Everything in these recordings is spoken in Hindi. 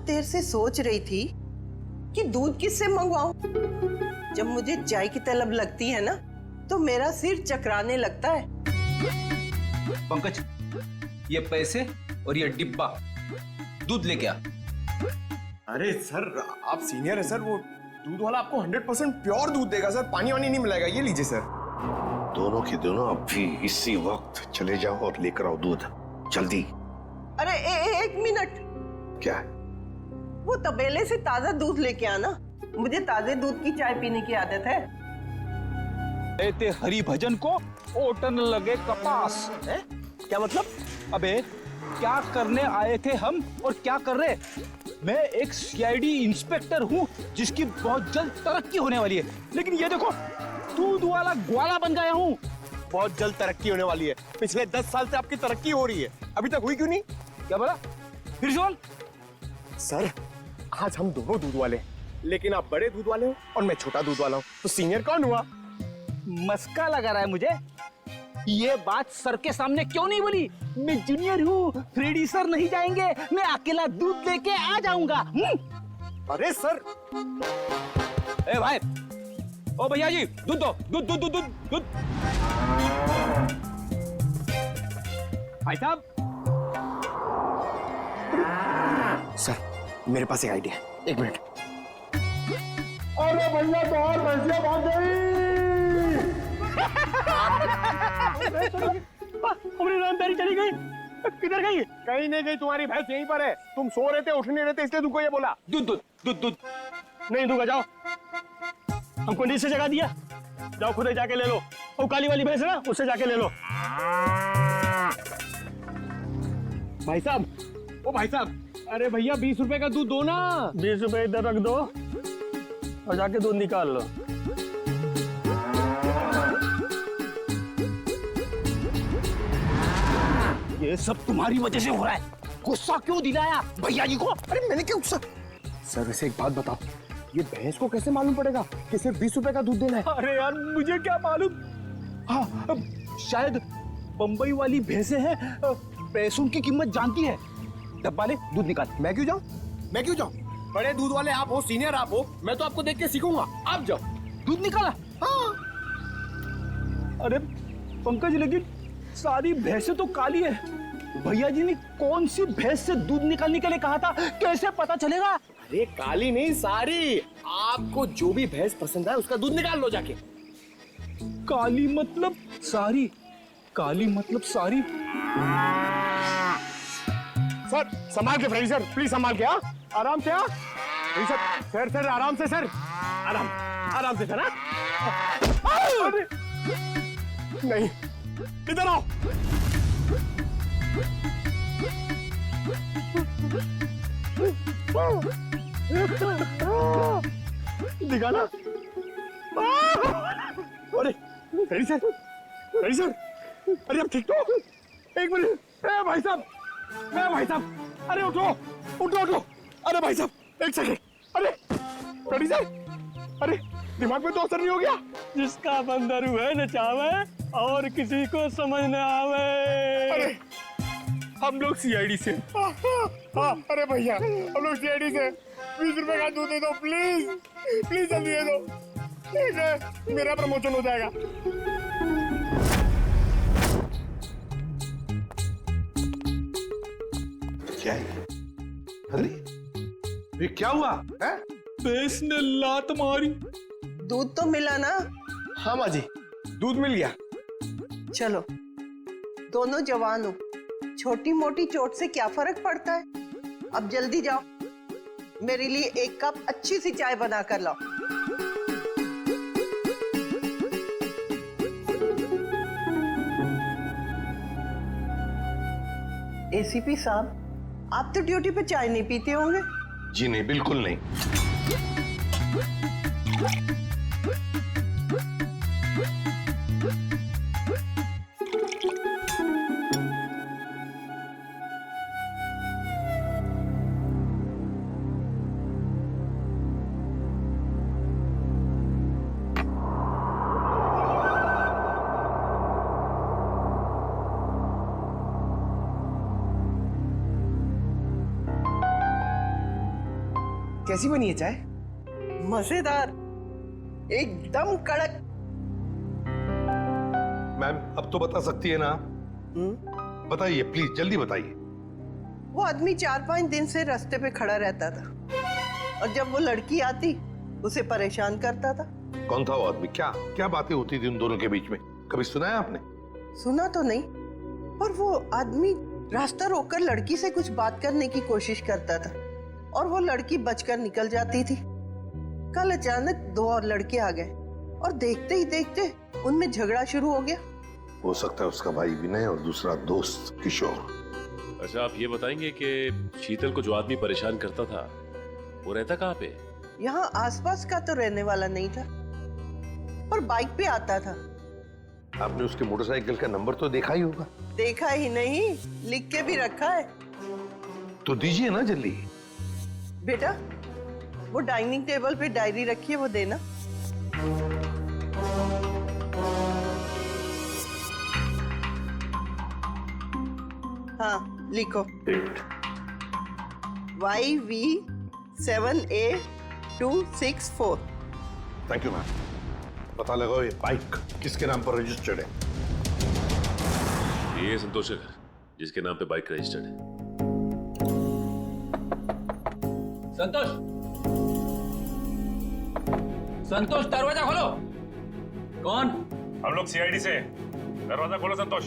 देर से सोच रही थी कि दूध किससे मंगवाऊं। जब मुझे चाय की तलब लगती है ना तो मेरा सिर चकराने लगता है। पंकज, ये पैसे और ये डिब्बा दूध लेके आ। अरे सर, आप सीनियर है सर, वो दूध वाला आपको 100% प्योर दूध देगा सर, पानी वानी नहीं मिलाएगा। ये लीजिए सर। दोनों के दोनों अब भी इसी वक्त चले जाओ और लेकर आओ दूध, जल्दी। अरे एक मिनट। क्या? वो तबेले से ताजा दूध लेके आना। मुझे ताजे दूध की चाय पीने की आदत है। ते हरि भजन को ओटन लगे कपास है? क्या मतलब? अबे क्या करने आए थे हम और क्या कर रहे? मैं एक सीआईडी इंस्पेक्टर हूँ जिसकी बहुत जल्द तरक्की होने वाली है, लेकिन ये देखो दूध वाला ग्वाला बन गया हूँ। बहुत जल्द तरक्की होने वाली है। पिछले 10 साल से आपकी तरक्की हो रही है, अभी तक हुई क्यों नहीं? क्या बोला? फिर सुन। सर, आज हम दोनों दूध वाले हैं, लेकिन आप बड़े दूध वाले हो और मैं छोटा दूध वाला हूँ, तो सीनियर कौन हुआ? मस्का लगा रहा है मुझे। ये बात सर के सामने क्यों नहीं बोली? मैं जूनियर हूँ, फ्रेडी सर नहीं जाएंगे, मैं अकेला दूध लेके आ जाऊंगा। अरे सर। ए भाई, ओ भैया जी, दूध दो, दूध दूध दूध दूध दूध। भाई साहब। सर, मेरे पास एक आइडिया है, एक मिनट। अरे भैया, बाहर भैंसिया भाग गई। हमारी रामदारी चली गई। किधर गई? कहीं नहीं गई, तुम्हारी भैंस यहीं पर है। तुम सो रहे थे, उठ नहीं रहे थे, इसलिए तुमको ये बोला। दूध दूध दूध दूध। नहीं दूंगा, जाओ। हमको नीचे जगह दिया, जाओ खुद ही जाके ले लो। वो काली वाली भैंस है ना, उससे जाके ले लो। भाई साहब, ओ भाई साहब, अरे भैया 20 रुपए का दूध दो ना। 20 रुपए इधर रख दो और जाके दूध निकाल लो। ये सब तुम्हारी वजह से हो रहा है। गुस्सा क्यों दिलाया भैया जी को? अरे मैंने क्या गुस्सा? सर वैसे एक बात बताओ, ये भैंस को कैसे मालूम पड़ेगा कि सिर्फ 20 रुपए का दूध देना है? अरे यार, मुझे क्या मालूम। हाँ, शायद बंबई वाली भैंसे हैं, पैसों की कीमत जानती है। डब्बा ले, दूध निकाल। मैं क्यों जाऊं? मैं क्यों जाऊं? बड़े दूध वाले आप हो, सीनियर आप हो, मैं तो आपको देख के सीखूंगा। आप जाओ। दूध निकाला? हाँ। अरे पंकज, लेकिन सारी भैंसें तो काली है। भैया जी ने कौन सी भैंस से दूध निकालने के लिए कहा था, कैसे पता चलेगा? अरे काली नहीं, सारी। आपको जो भी भैंस पसंद है उसका दूध निकाल लो जाके। काली मतलब सारी, काली मतलब सारी। सर संभाल के फ्रेडी सर, प्लीज संभाल के। आराम से। फ्रेडी सर, सर आराम से सर, आराम से सर। अरे नहीं, इधर आओ। दिखाना। अरे फ्रेडी सर, फ्रेडी सर, अरे अब ठीक तो? एक मिनट। भाई साहब, भाई साहब, अरे उठो उठो उठो। अरे भाई साहब, एक सेकंड। अरे फ्रेडी सर, अरे दिमाग में तो असर नहीं हो गया? जिसका बंदर हुए न चावे और किसी को समझ न आवे। अरे हम लोग सीआईडी से। हाँ, अरे भैया हम लोग सीआईडी से। 20 रुपए का दूध दे दो प्लीज, प्लीज जल्दी दे दो। ठीक है, मेरा प्रमोशन हो जाएगा। क्या है? अरे ये क्या हुआ है? भैंस ने लात मारी। दूध तो मिला ना? हाँ माँ जी, दूध मिल गया। चलो, दोनों जवान हो, छोटी मोटी चोट से क्या फर्क पड़ता है। अब जल्दी जाओ, मेरे लिए एक कप अच्छी सी चाय बना कर लाओ। एसीपी साहब, आप तो ड्यूटी पे चाय नहीं पीते होंगे? जी नहीं, बिल्कुल नहीं। कैसी बनी है चाय? मजेदार, एकदम कड़क। मैम अब तो बता सकती है ना? बताइए प्लीज, जल्दी बताइए। वो आदमी 4-5 दिन से रास्ते पे खड़ा रहता था और जब वो लड़की आती उसे परेशान करता था। कौन था वो आदमी? क्या क्या बातें होती थी उन दोनों के बीच में? कभी सुना है आपने? सुना तो नहीं, पर वो आदमी रास्ता रोककर लड़की से कुछ बात करने की कोशिश करता था और वो लड़की बचकर निकल जाती थी। कल अचानक 2 और लड़के आ गए और देखते ही देखते उनमें झगड़ा शुरू हो गया। हो सकता है उसका भाई विनय और दूसरा दोस्त किशोर। अच्छा, आप ये बताएंगे कि शीतल को जो आदमी परेशान करता था वो रहता कहाँ पे? यहाँ आसपास का तो रहने वाला नहीं था, पर बाइक पे आता था। आपने उसके मोटरसाइकिल का नंबर तो देखा ही होगा। देखा ही नहीं, लिख के भी रखा है। तो दीजिए ना जल्दी। बेटा, वो डाइनिंग टेबल पे डायरी रखी है, वो देना। हाँ, लिखो। YV7A264। Thank you ma'am. पता लगाओ ये बाइक किसके नाम पर रजिस्टर्ड है। ये संतोष का घर, जिसके नाम पे बाइक रजिस्टर्ड है। संतोष, संतोष दरवाजा खोलो। कौन? हम लोग सीआईडी से। दरवाजा खोलो संतोष।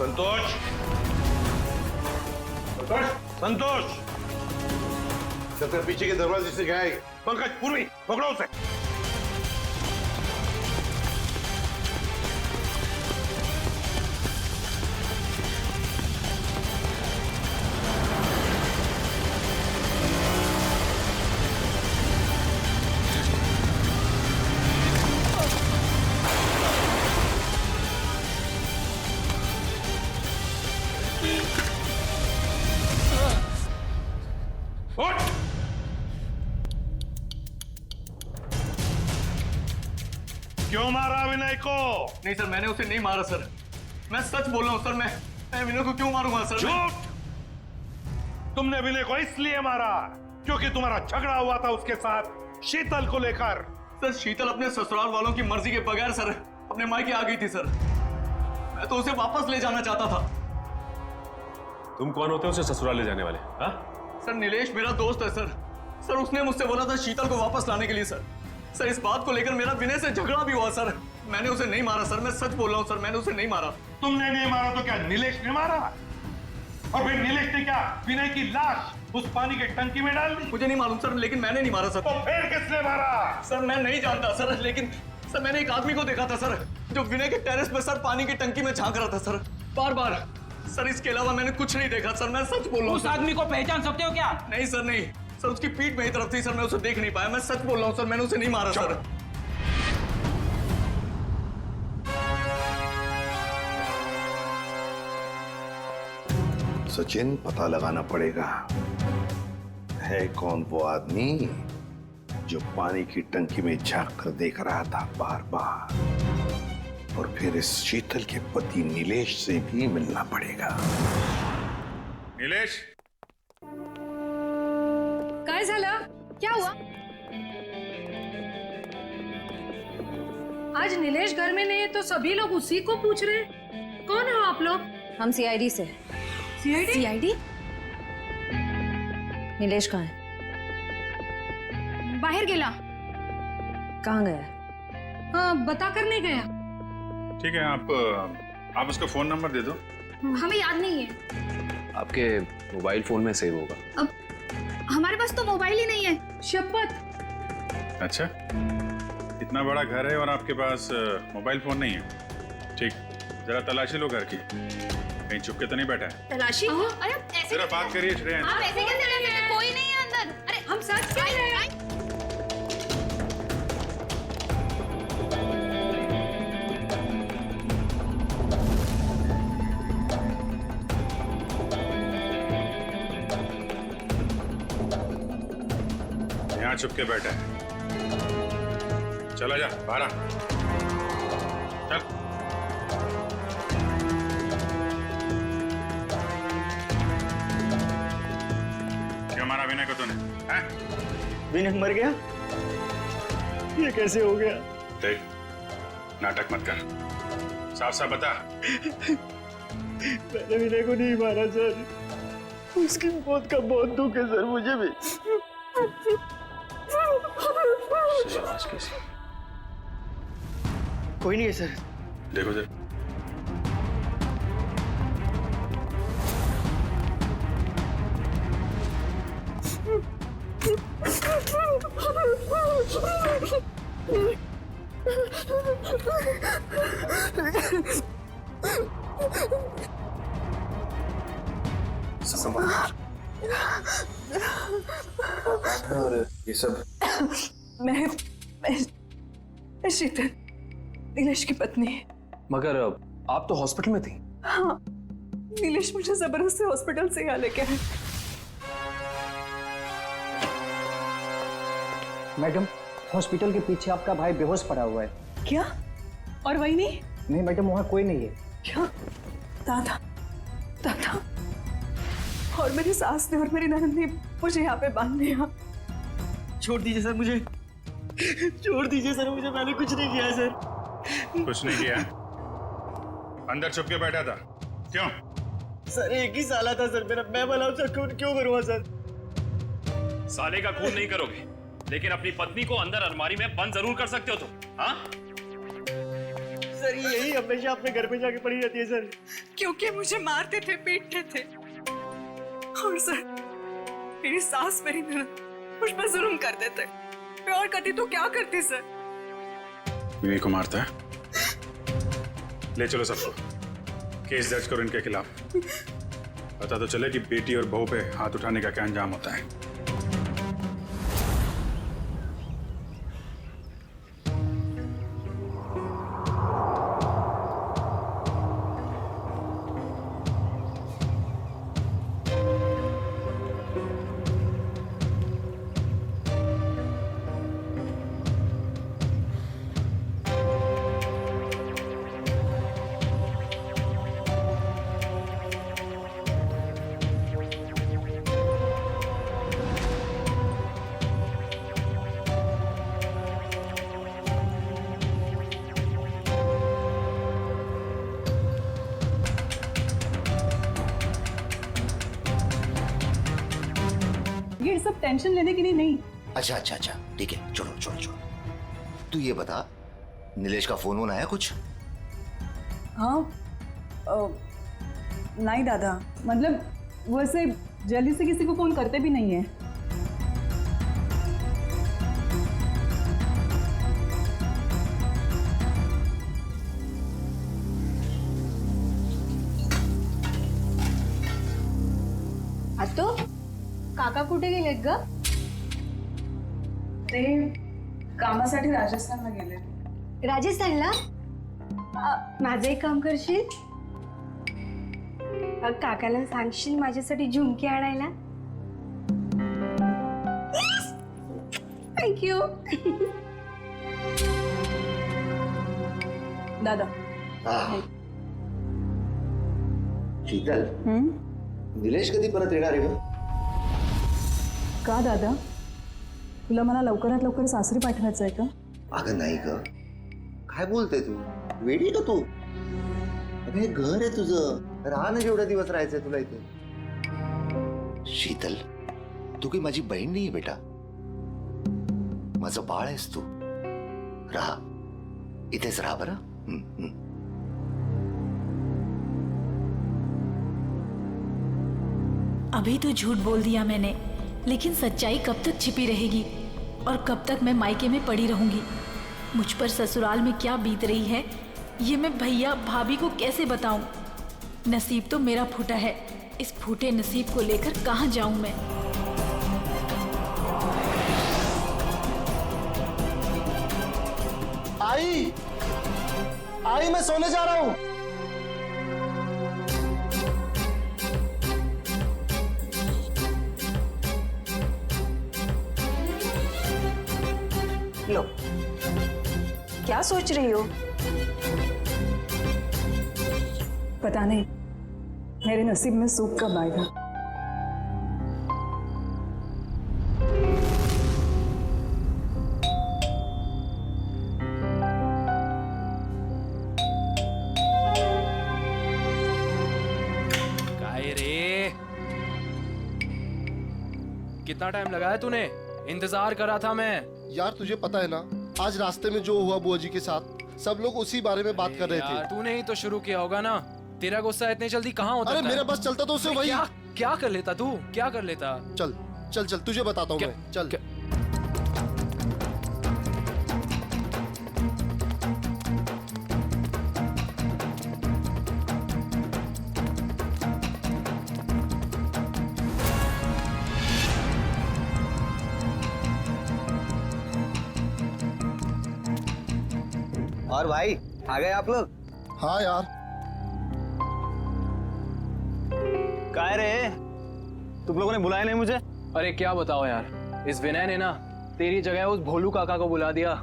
संतोष, संतोष, संतोष। पीछे के दरवाजे से गया है। पंकज, पूर्वी, पकड़ो उसे। उठ! क्यों मारा विनय को? नहीं सर, मैंने उसे नहीं मारा सर। मैं सच बोल रहा हूँ सर। मैं विनय को क्यों मारूंगा सर? झूठ! तुमने विनय को इसलिए मारा क्योंकि तुम्हारा झगड़ा हुआ था उसके साथ शीतल को लेकर। सर, शीतल अपने ससुराल वालों की मर्जी के बगैर सर अपने मायके आ गई थी सर। मैं तो उसे वापस ले जाना चाहता था। तुम कौन होते हो उसे ससुराल ले जाने वाले? हाँ? सर, नीलेश मेरा दोस्त है सर। सर, उसने मुझसे बोला था शीतल को वापस लाने के लिए सर। सर, इस बात को लेकर मेरा विनय से झगड़ा भी हुआ सर। मैंने उसे नहीं मारा सर, मैं सच बोल रहा हूँ सर, मैंने उसे नहीं मारा। तुमने नहीं मारा तो क्या नीलेश ने मारा? और फिर नीलेश ने क्या विनय की लाश उस पानी के टंकी में डाल दी? मुझे नहीं मालूम सर, लेकिन मैंने नहीं मारा सर। तो फिर किसने मारा? सर, मैं नहीं जानता सर, लेकिन सर मैंने एक आदमी को देखा था सर, जो विनय के टेरेस पे सर पानी की टंकी में झांक रहा था सर, बार बार। सर, इसके अलावा मैंने कुछ नहीं देखा सर, मैं सच बोल रहा हूँ। उस आदमी को पहचान सकते हो क्या? नहीं सर, नहीं सर, उसकी पीठ मेरी तरफ थी सर, मैं उसे देख नहीं पाया। मैं सच बोल रहा हूँ सर, मैंने उसे नहीं मारा सर। सचिन, पता लगाना पड़ेगा है कौन वो आदमी जो पानी की टंकी में झांक कर देख रहा था बार बार। और फिर इस शीतल के पति नीलेश से भी मिलना पड़ेगा। नीलेश, काय झालं? क्या हुआ? आज नीलेश घर में नहीं है तो सभी लोग उसी को पूछ रहे हैं। कौन हो आप लोग? हम सीआईडी से। सीआईडी? सीआईडी? नीलेश कहाँ है? बाहर गेला। कहाँ गया? हाँ, बता कर नहीं गया। ठीक है, आप उसका फोन नंबर दे दो। हमें याद नहीं है। आपके मोबाइल फोन में सेव होगा। अब हमारे पास तो मोबाइल ही नहीं है। शपथ। अच्छा, इतना बड़ा घर है और आपके पास मोबाइल फोन नहीं है? ठीक, जरा तलाशी लो घर की, कहीं चुपके तो नहीं बैठा है? तलाशी? अरे ऐसे जरा बात करिए श्रेया। आप ऐसे कैसे करेंगे? कोई नहीं है अंदर। अरे हम सच कह रहे हैं। यहाँ चुपके बैठा है। चला जा बाहर आ। चल। हमारा विनय को तूने? हैं? विनय मर गया? ये कैसे हो गया? देख, नाटक मत कर, साफ साफ बता। मैंने विनय को नहीं मारा सर, उसकी मौत का बहुत दुख है सर मुझे भी। कोई नहीं है सर। देखो सर, और ये सब मैं शीतल, नीलेश की पत्नी। मगर आप तो हॉस्पिटल में थी। हाँ, नीलेश मुझे जबरदस्ती हॉस्पिटल से यहाँ लेके आए। मैडम, हॉस्पिटल के पीछे आपका भाई बेहोश पड़ा हुआ है। क्या? और वही नहीं? नहीं मैडम, वहाँ कोई नहीं है। क्या? दादा, दादा और मेरी सास ने और मेरी ननद ने मुझे यहाँ पे बांध दिया। छोड़ दीजिए सर मुझे, छोड़ दीजिए सर मुझे, मैंने कुछ नहीं किया सर। कुछ नहीं किया? अंदर छुप के बैठा था, क्यों? सर एक ही साला था सर मेरा, मैं भला उसका खून क्यों करूँगा सर? साले का खून नहीं करोगे, लेकिन अपनी पत्नी को अंदर अलमारी में बंद जरूर कर सकते हो तुम। हाँ? सर यही हमेशा अपने घर पे जाके पड़ी रहती है सर। क्योंकि मुझे मारते थे, पीटते थे। और सर मेरी सास, मेरी ननद मुझ पर जुल्म करते थे। मैं और करती तो क्या करती सर? विनय को मारता है? ले चलो सबको, केस दर्ज करो इनके खिलाफ। पता तो चले कि बेटी और बहू पे हाथ उठाने का क्या अंजाम होता है। ये सब टेंशन लेने के लिए नहीं। अच्छा अच्छा अच्छा, ठीक है, छोड़ो छोड़ो छोड़ो। तू ये बता, नीलेश का फोन वोन आया कुछ? हाँ, नहीं दादा, मतलब वो ऐसे जल्दी से किसी को फोन करते भी नहीं है। तो काका कुठे गेलेत ग? ते कामासाठी राजस्थानला गेले। राजस्थानला? माझं एक काम करशील? काकाला सांगशील माझ्यासाठी झुमके आणायला? थँक्यू। दादा, शीतल, निलेश कधी परत येणार आहे ग? का दादा, तुला मला लवकरात लवकर सासरी पाठवायचं आहे का? अगं नाही ग, काय बोलते तू? वेडी का तू? अगं हे घर आहे तुझं, राहा ना जेवढे दिवस राहायचंय तुला इथे. शीतल, तू काही माझी बहीण नाही बेटा, माझं बाळ आहेस तू. राहा, इथेच राहा बरं. अभी तो झूठ बोल दिया मैंने, लेकिन सच्चाई कब तक छिपी रहेगी और कब तक मैं मायके में पड़ी रहूंगी? मुझ पर ससुराल में क्या बीत रही है ये मैं भैया भाभी को कैसे बताऊं? नसीब तो मेरा फूटा है, इस फूटे नसीब को लेकर कहाँ जाऊं मैं? आई, आई मैं सोने जा रहा हूं. लो, क्या सोच रही हो? पता नहीं मेरे नसीब में सुख कब आएगा. कितना टाइम लगाया तूने? इंतजार कर रहा था मैं। यार तुझे पता है ना, आज रास्ते में जो हुआ बुआ जी के साथ, सब लोग उसी बारे में बात कर रहे थे। तूने ही तो शुरू किया होगा ना। तेरा गुस्सा इतने जल्दी कहाँ होता? अरे मेरा बस चलता तो उसे वही। क्या कर लेता तू? क्या कर लेता? चल चल चल, तुझे बताता हूँ मैं। चल और भाई आ गए आप लोग? हाँ यार। काय रे, तुम लोगों ने बुलाया नहीं मुझे? अरे क्या बताओ यार, इस विनय ने ना तेरी जगह उस भोलू काका को बुला दिया।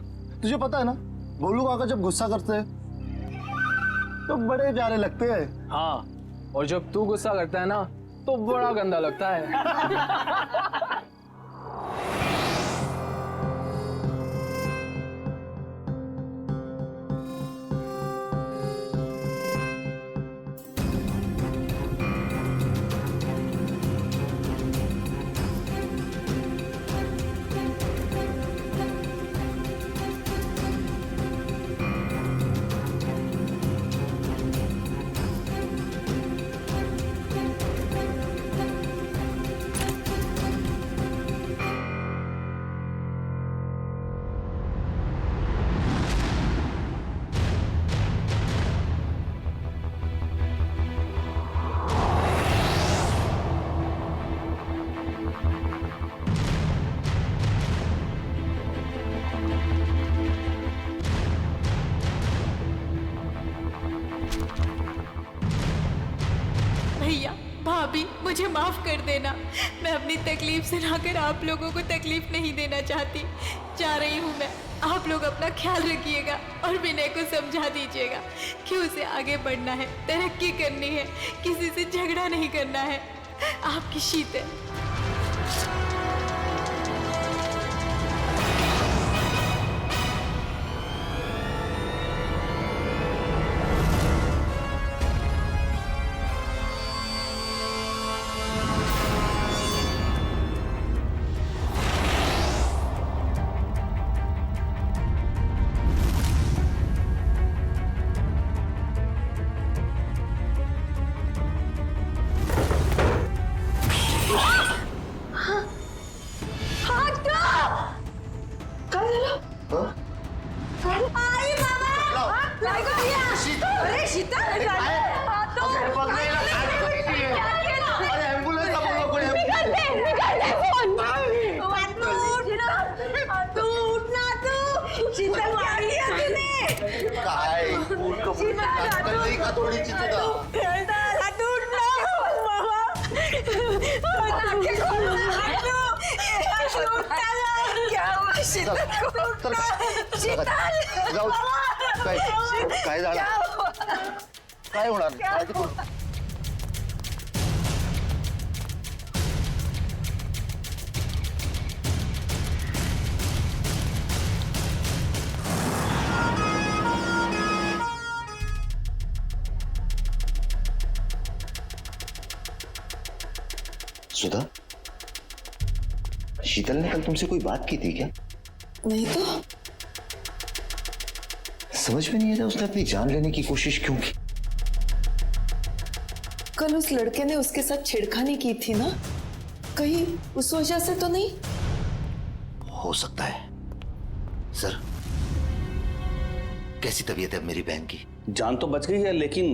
तुझे पता है ना, भोलू काका जब गुस्सा करते हैं तो बड़े प्यारे लगते हैं। हाँ, और जब तू गुस्सा करता है ना तो बड़ा गंदा लगता है। भैया भाभी, मुझे माफ कर देना। मैं अपनी तकलीफ सुनाकर आप लोगों को तकलीफ नहीं देना चाहती। जा रही हूँ मैं। आप लोग अपना ख्याल रखिएगा और विनय को समझा दीजिएगा कि उसे आगे बढ़ना है, तरक्की करनी है, किसी से झगड़ा नहीं करना है। आपकी शीतल। काय झालं? काय होणार? सुधा, शीतल ने कल तुमसे कोई बात की थी क्या? नहीं तो। समझ में नहीं आता उसने अपनी जान लेने की कोशिश क्यों की? कल उस लड़के ने उसके साथ छेड़खानी की थी ना, कहीं उस वजह से तो नहीं? हो सकता है। सर, कैसी तबीयत है मेरी बहन की? जान तो बच गई है, लेकिन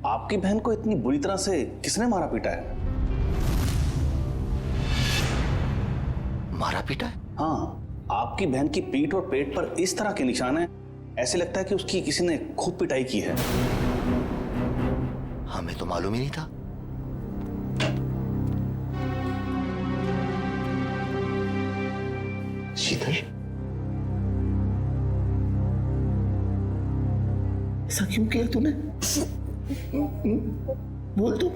आपकी बहन को इतनी बुरी तरह से किसने मारा पीटा है? मारा पीटा है? हाँ, आपकी बहन की पीठ और पेट पर इस तरह के निशान हैं, ऐसे लगता है कि उसकी किसी ने खूब पिटाई की है। हमें तो मालूम ही नहीं था। शीतल, ऐसा क्यों किया तूने? बोल तू,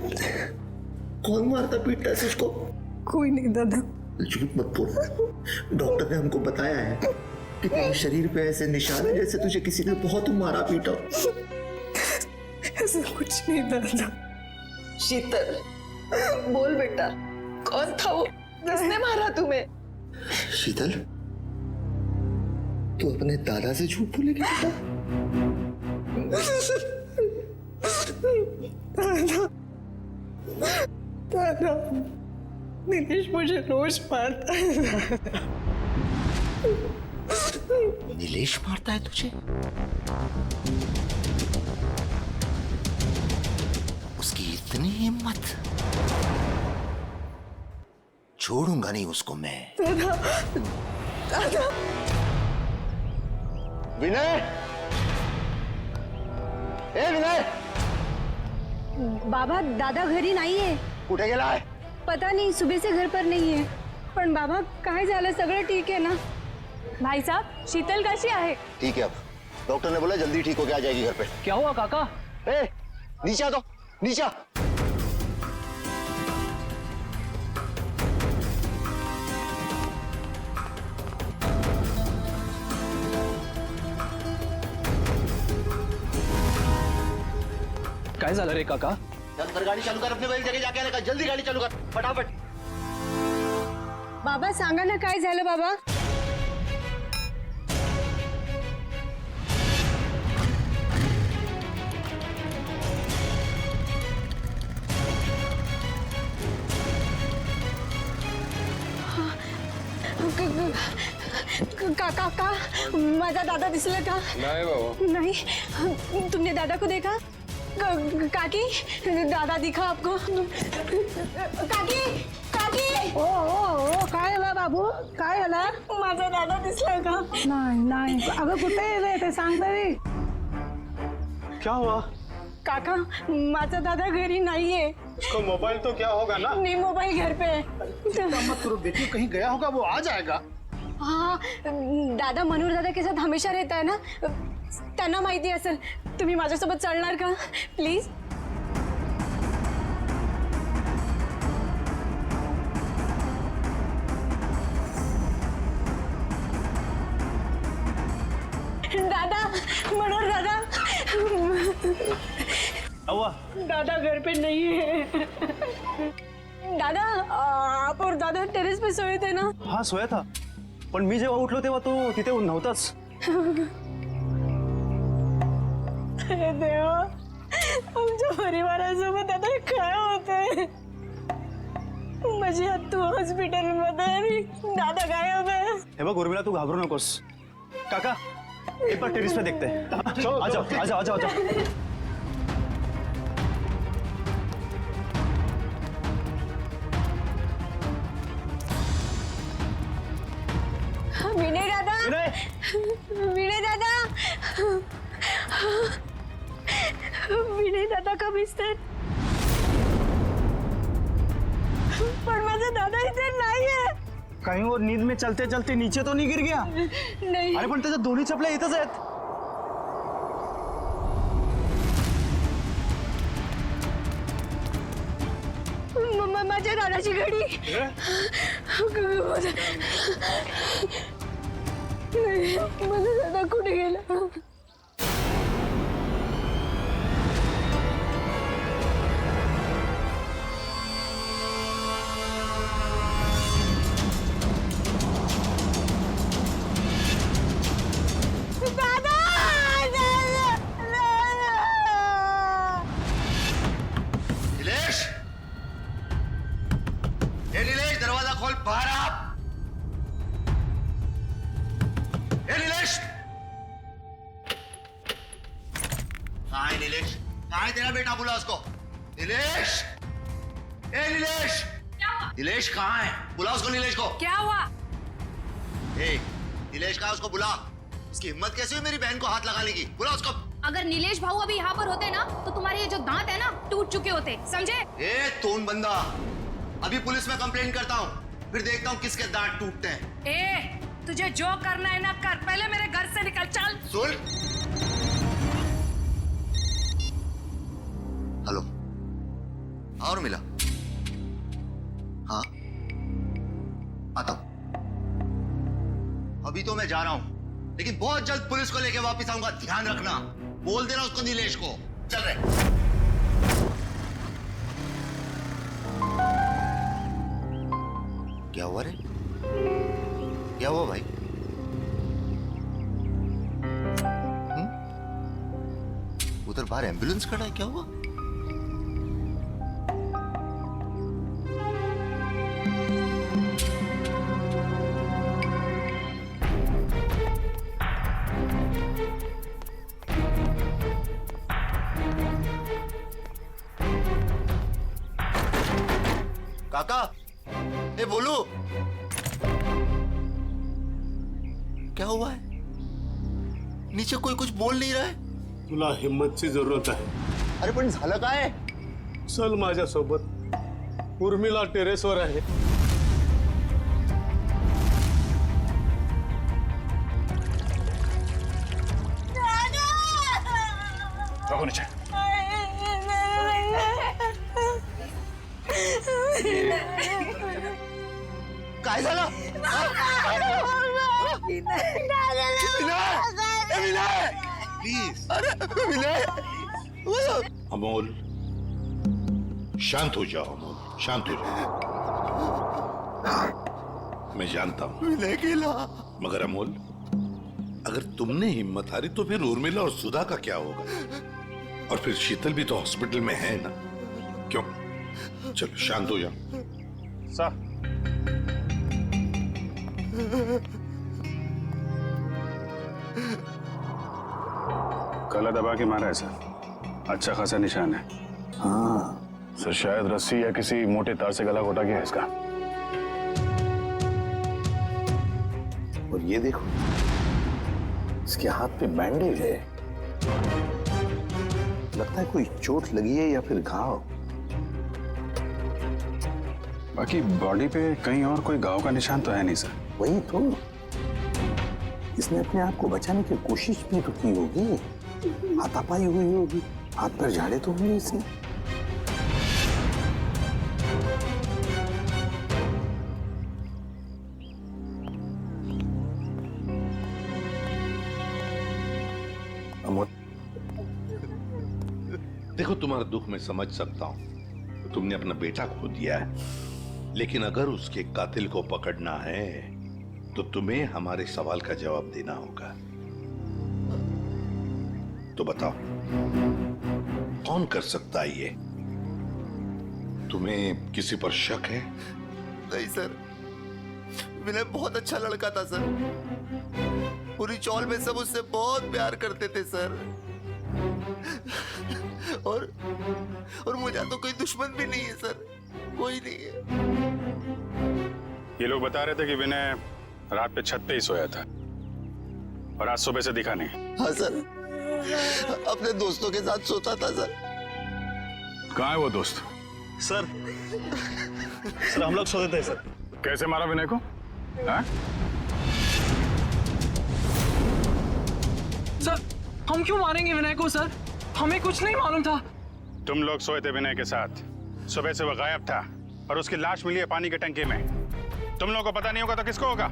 कौन मारता पीटता है उसको? कोई नहीं दादा। झूठ मत बोल। डॉक्टर ने हमको बताया है कि तेरे शरीर पे ऐसे निशान है जैसे तुझे किसी ने बहुत मारा पीटा। ऐसा कुछ नहीं दादा। शीतल, बोल बेटा, कौन था वो? किसने मारा तुम्हें? शीतल, तू अपने दादा से झूठ बोलेगी बेटा? दादा, नीलेश मुझे रोज मारता है। नीलेश मारता है तुझे? उसकी इतनी हिम्मत? छोड़ूंगा नहीं उसको मैं। दादा, दादा। विनय, ए विनय, बाबा दादा घरी नाहीये. कुठे गेलाय? पता नहीं, सुबह से घर पर नहीं है. पण बाबा काय झालं? सगळं ठीक है ना? भाई साहब, शीतल कैसी आहे? ठीक है, अब डॉक्टर ने बोला जल्दी ठीक होके आ जाएगी घर पे. क्या हुआ काका? ए, नीचे आ दो, नीचे आ. काय झालं रे काका? अंदर गाड़ी चालू कर, अपने वाली जगह जाके आने का. जल्दी गाड़ी चालू कर, फटाफट. बाबा सांगा ना काय झालं बाबा? काका का माझा दादा दिसला का? नाही बाबा. नहीं, तुमने दादा को देखा? काकी, दादा दिखा आपको? काकी, काकी. ओ काय झालं बाबू? काय झालं? माझा दादा दिसला का? नाही. अगं कुठे रे ते सांग तरी. क्या हुआ? काका, माझा दादा घरी नाहीये. उसका मोबाइल तो क्या होगा ना? नहीं, मोबाइल घर पे है. मत करो बेटी, कहीं गया होगा, वो आ जाएगा. हाँ, दादा मनोहर दादा के साथ हमेशा रहता है ना, त्यांना माहिती असेल. तुम्ही माझ्यासोबत चालणार का प्लीज? दादा, मनोहर दादा. दादा घर पे नहीं है. दादा, आप और दादा टेरेस पे सोए थे ना? हाँ, सोया था. पण मी जेव्हा उठलो तेव्हा तो तिथे नव्हताच. अरे देवा, आमच्या परिवारासोबत आता काय होतंय? माझी आत्तू हॉस्पिटलमध्ये आणि दादा गायब आहे. हे बघ उर्मिला, तू घाबरू नकोस. काका, एक बार टेरिस पे देखते हैं. आ जाओ, आ जाओ, आ जाओ, आ जाओ. विनय दादा, विनय दादा, विनय दादा कब दिसतात? पण माझा दादा इथे नाहीये. कहीं वो नींद में चलते चलते नीचे तो नहीं गिर गया? नहीं. अरे पण त्याच्या दोन्ही चपल्या इथंच आहेत. माझ्या दादाची घडी. माझा दादा कुठे गेला? नीलेश, ए नीलेश, दरवाजा खोल, बाहर आ. ए नीलेश, कहाँ है नीलेश? कहाँ है तेरा बेटा? बुला उसको. नीलेश, ए नीलेश, नीलेश कहाँ है? बुला उसको, नीलेश को. क्या हुआ? ए, नीलेश कहाँ है? उसको बुला. उसकी हिम्मत कैसे हुई मेरी बहन को हाथ लगाने की? बुला उसको. अगर नीलेश भाऊ अभी यहाँ पर होते ना तो तुम्हारे ये जो दांत है ना टूट चुके होते, समझे? ए तोन बंदा, अभी पुलिस में कंप्लेंट करता हूँ, फिर देखता हूँ किसके दांत टूटते हैं. ए, तुझे जो करना है ना कर, पहले मेरे घर से निकल. चल. सुन. हेलो, और मिला? हाँ, आता हूं. अभी तो मैं जा रहा हूं, लेकिन बहुत जल्द पुलिस को लेके वापस आऊंगा. ध्यान रखना. बोल देना उसको, नीलेश को. चल रहे. हुआ रे? क्या हुआ भाई? उधर बाहर एम्बुलेंस खड़ा है, क्या हुआ? काका, ए बोलू, क्या हुआ है? नीचे कोई कुछ बोल नहीं रहा है. तुला हिम्मतची जरूरत आहे. अरे पण झालं काय? चल माझ्यासोबत. उर्मिला टेरेसवर आहे. रघु नीचे. काय झालं? प्लीज. अरे विनय. अमोल, शांत हो जाओ अमोल, शांत हो जाओ. हाँ, मैं जानता हूं. विनय गेला. मगर अमोल, अगर तुमने हिम्मत हारी तो फिर उर्मिला और सुधा का क्या होगा? और फिर शीतल भी तो हॉस्पिटल में है ना. क्यों? चलो शांत हो जाओ. सर, गला दबा के मारा है सर. अच्छा खासा निशान है. हाँ सर, शायद रस्सी या किसी मोटे तार से गला घोटा गया है इसका. और ये देखो, इसके हाथ पे बैंडेज है. लगता है कोई चोट लगी है या फिर घाव. बाकी बॉडी पे कहीं और कोई घाव का निशान तो है नहीं सर. वही तो, इसने अपने आप को बचाने की कोशिश भी तो की होगी. हाथापाई हुई होगी, हाथ पर झाड़े तो होंगे इसने. अमोल, देखो तुम्हारा दुख मैं समझ सकता हूं. तुमने अपना बेटा खो दिया है, लेकिन अगर उसके कातिल को पकड़ना है तो तुम्हें हमारे सवाल का जवाब देना होगा. तो बताओ, कौन कर सकता है ये? तुम्हें किसी पर शक है? नहीं सर, विनय बहुत अच्छा लड़का था सर. पूरी चौल में सब उससे बहुत प्यार करते थे सर. और मुझे तो कोई दुश्मन भी नहीं है सर. कोई नहीं है. ये लोग बता रहे थे कि विनय रात पे छत पे ही सोया था और आज सुबह से दिखा नहीं. हाँ सर, अपने दोस्तों के साथ सोता था सर. कहाँ है वो दोस्त? सर, हम लोग सोते थे सर. कैसे मारा विनय को? हाँ? सर, हम क्यों मारेंगे विनय को सर? हमें कुछ नहीं मालूम था. तुम लोग सोए थे विनय के साथ. सुबह से वो गायब था और उसकी लाश मिली है पानी की टंकी में. तुम लोगों को पता नहीं होगा तो किसको होगा?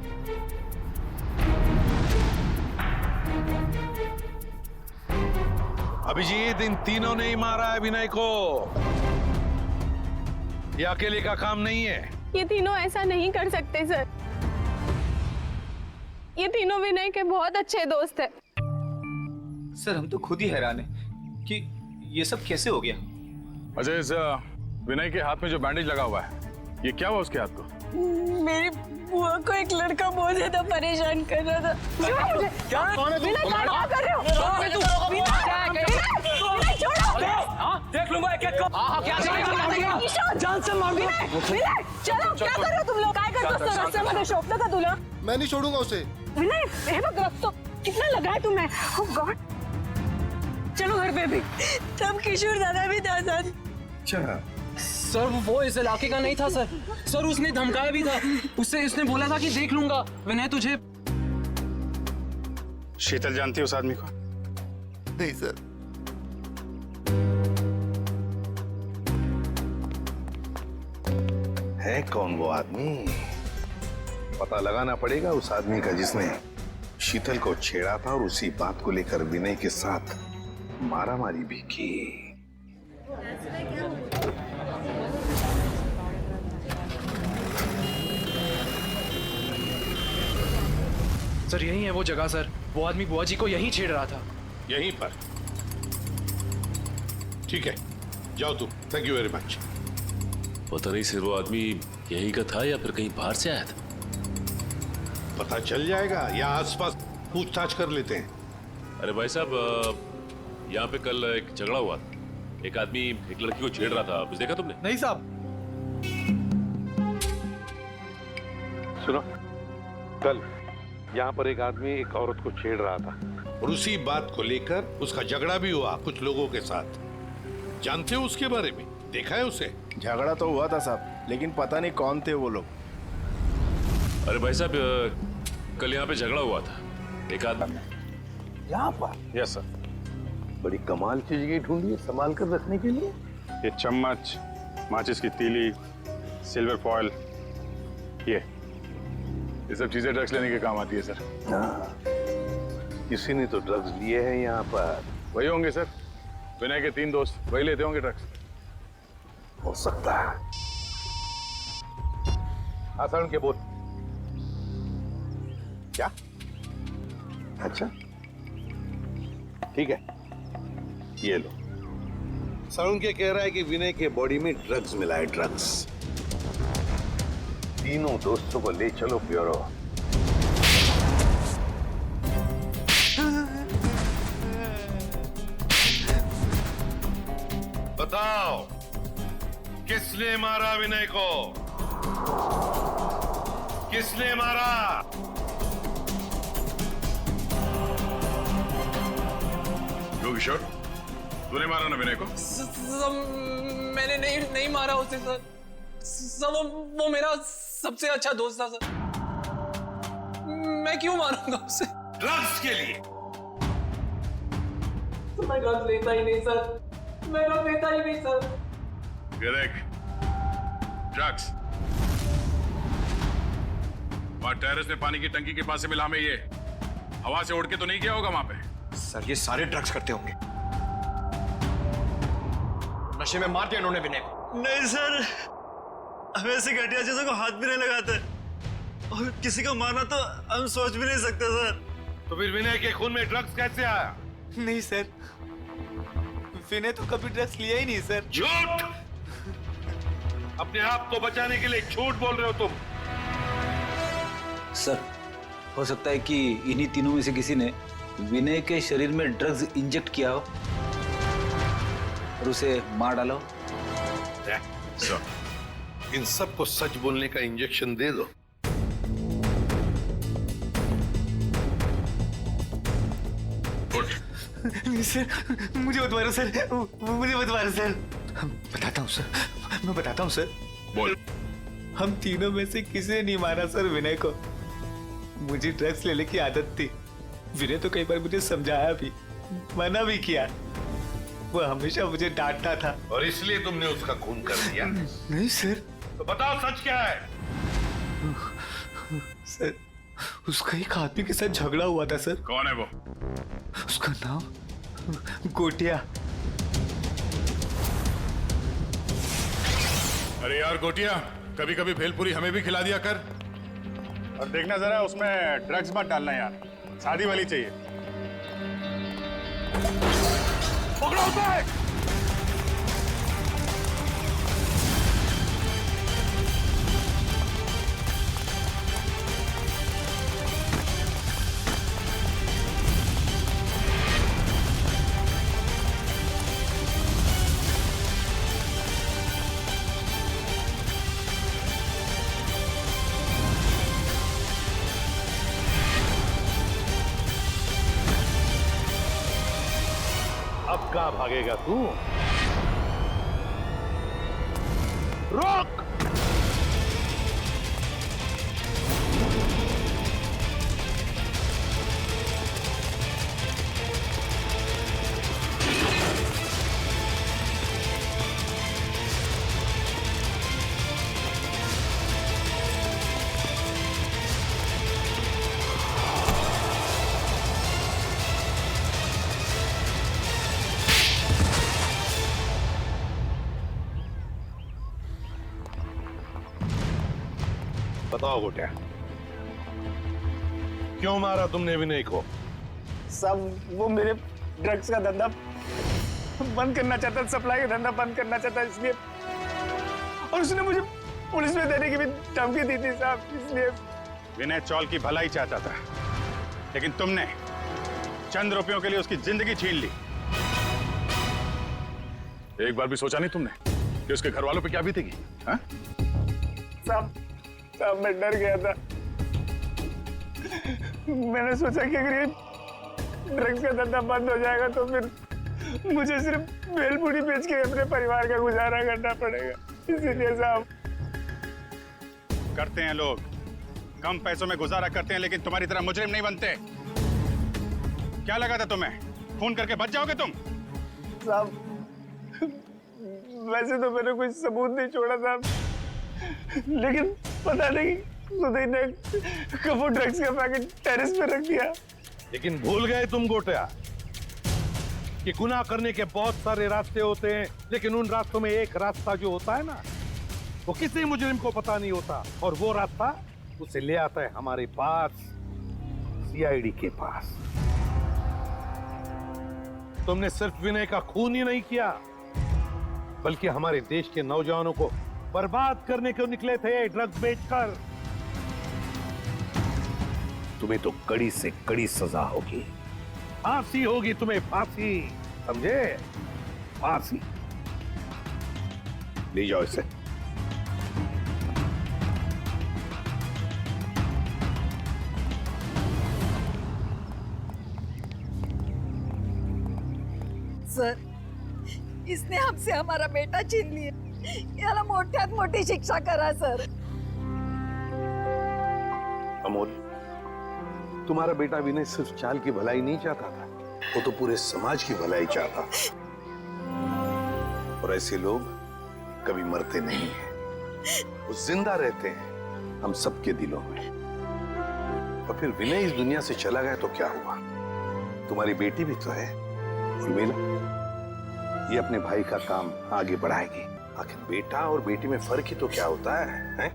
अभिजीत, इन तीनों ने ही मारा है विनय को. ये अकेले का काम नहीं है. ये तीनों ऐसा नहीं कर सकते सर. ये तीनों विनय के बहुत अच्छे दोस्त हैं. सर, हम तो खुद ही हैरान हैं कि ये सब कैसे हो गया. अजय, इस विनय के हाथ में जो बैंडेज लगा हुआ है, ये क्या हुआ उसके हाथ को? मेरी बुआ को एक लड़का बहुत ज्यादा परेशान कर रहा था. क्या? कौन है तू? क्या कर रहे हो? देख लूंगा एक एक को. जान से मार दूंगा. चलो, क्या कर रहे हो तुम लोग? काय करतो सर? रस्त्यामध्ये शोभतं का तुला? मैं नहीं छोड़ूंगा उसे. विनय, हे बघ रक्त कितना लगा है तुम्हें. ओह गॉड. चलो घर पे भी. तब किशोर दादा भी था सर. अच्छा सर, वो इस इलाके का नहीं था सर. सर, उसने धमकाया भी था. उसने बोला था कि देख लूंगा विनय तुझे. शीतल जानती है उस आदमी को? नहीं सर. है कौन वो आदमी? पता लगाना पड़ेगा उस आदमी का जिसने शीतल को छेड़ा था और उसी बात को लेकर विनय के साथ मारामारी भी की. सर यही है वो जगह सर, वो आदमी बुआ जी को यहीं छेड़ रहा था। यहीं पर? ठीक है, जाओ तुम। Thank you very much. पता नहीं सर वो आदमी यहीं का था या फिर कहीं बाहर से आया था। पता चल जाएगा, या आसपास पूछताछ कर लेते हैं। अरे भाई साहब, यहाँ पे कल एक झगड़ा हुआ था। एक आदमी एक लड़की को छेड़ रहा था, कुछ देखा तुमने? नहीं साहब। सुनो, कल यहाँ पर एक आदमी एक औरत को छेड़ रहा था और उसी बात को लेकर उसका झगड़ा भी हुआ कुछ लोगों के साथ। जानते हो उसके बारे में? देखा है उसे? झगड़ा तो हुआ था साहब, लेकिन पता नहीं कौन थे वो लोग। अरे भाई साहब, कल यहाँ पे झगड़ा हुआ था। एक आदमी यहाँ पर? Yes sir. बड़ी कमाल की जगह ढूंढी है संभाल कर रखने के लिए। ये चम्मच, माचिस की तीली, सिल्वर फॉयल, ये सब चीजें ड्रग्स लेने के काम आती है सर। हाँ, किसी ने तो ड्रग्स लिए हैं यहाँ पर। वही होंगे सर, विनय के 3 दोस्त, वही लेते होंगे ड्रग्स। हो सकता है। आसान के बोल। क्या? अच्छा, ठीक है, ये लो। सरुण के कह रहा है कि विनय के बॉडी में ड्रग्स मिला है, ड्रग्स। तीनों दोस्तों को ले चलो ब्यूरो। बताओ, किसने मारा विनय को? किसने मारा? किशोर, तूने मारा ना विनय को? मैंने नहीं मारा उसे सर। सब वो मेरा सबसे अच्छा दोस्त था सर। मैं क्यों मारूंगा उसे? ड्रग्स के लिए? तो मैं ड्रग्स लेता ही नहीं सर, मैं ड्रग्स लेता ही नहीं सर। ये देख, ड्रग्स वहां टेरेस में पानी की टंकी के पास से मिला में, ये हवा से उड़ के तो नहीं गया होगा वहां पे? सर ये सारे ड्रग्स करते होंगे। नशे में मार दिया इन्होंने विनय को। नहीं सर, हम ऐसी घटिया चीजों को हाथ भी नहीं लगाते और किसी को मारना तो हम सोच भी नहीं सकते सर। तो फिर विनय के खून में ड्रग्स कैसे आया? नहीं सर, विनय तो कभी ड्रग्स लिया ही नहीं सर। झूठ! अपने आप को बचाने के लिए झूठ बोल रहे हो तुम। सर, हो सकता है कि इन्हीं तीनों में से किसी ने विनय के शरीर में ड्रग्स इंजेक्ट किया हो और उसे मार डाला हो। इन सबको सच बोलने का इंजेक्शन दे दो। नहीं सर, मुझे मत मारो सर, मुझे मत मारो सर। बताता हूँ सर, मैं बताता हूँ सर। बोल। हम तीनों में से किसी ने नहीं मारा सर विनय को। मुझे ड्रग्स लेने की आदत थी। विनय तो कई बार मुझे समझाया भी, मना भी किया। वो हमेशा मुझे डांटता था। और इसलिए तुमने उसका खून कर दिया? नहीं सर। तो बताओ सच क्या है? सर, उसका एक आदमी के साथ झगड़ा हुआ था सर। कौन है वो? उसका नाम गोटिया। अरे यार गोटिया, कभी कभी भेलपुरी हमें भी खिला दिया कर। और देखना जरा उसमें ड्रग्स मत डालना यार, शादी वाली चाहिए। पकड़ो उसे! अब कहाँ भागेगा तू? रोक! बताओ गोटिया, क्यों मारा तुमने विनय को? सब वो मेरे ड्रग्स का धंधा बंद करना चाहता, सप्लाई का धंधा बंद करना चाहता, इसलिए। और उसने मुझे पुलिस में देने की भी धमकी दी थी साहब, इसलिए। विनय चौल की भलाई चाहता था, लेकिन तुमने चंद रुपयों के लिए उसकी जिंदगी छीन ली। एक बार भी सोचा नहीं तुमने कि उसके घर वालों पे क्या बीतेगी? हाँ? साहब मैं डर गया था। मैंने सोचा कि अगर ये ड्रग्स का धंधा बंद हो जाएगा तो फिर मुझे सिर्फ भेलपूरी बेच के अपने परिवार का गुजारा करना पड़ेगा, इसीलिए साहब। करते हैं लोग, कम पैसों में गुजारा करते हैं, लेकिन तुम्हारी तरह मुजरिम नहीं बनते। क्या लगा था तुम्हें? खून करके बच जाओगे तुम? साहब वैसे तो मैंने कोई सबूत नहीं छोड़ा था, लेकिन पता नहीं सुधीर ने कब वो ड्रग्स का पैकेट टेरेस पे रख दिया। लेकिन भूल गए तुम गोटिया कि गुनाह करने के बहुत सारे रास्ते होते हैं, लेकिन उन रास्तों में एक रास्ता जो होता है ना, वो किसी मुजरिम को पता नहीं होता, और वो रास्ता उसे ले आता है हमारे पास, सीआईडी के पास। तुमने सिर्फ विनय का खून ही नहीं किया, बल्कि हमारे देश के नौजवानों को बर्बाद करने को निकले थे ड्रग्स बेचकर। तुम्हें तो कड़ी से कड़ी सजा होगी, फांसी होगी तुम्हें, फांसी, समझे? फांसी। ले जाओ इसे। सर इसने हमसे हमारा बेटा छीन लिया, याला मोठ्यात मोठी शिक्षा करा सर। अमोल, तुम्हारा बेटा विनय सिर्फ चाल की भलाई नहीं चाहता था, वो तो पूरे समाज की भलाई चाहता था। और ऐसे लोग कभी मरते नहीं हैं, वो जिंदा रहते हैं हम सबके दिलों में। और फिर विनय इस दुनिया से चला गया तो क्या हुआ? तुम्हारी बेटी भी तो है, उर्मिला, ये अपने भाई का काम आगे बढ़ाएगी। आखिर बेटा और बेटी में फर्क ही तो क्या होता है?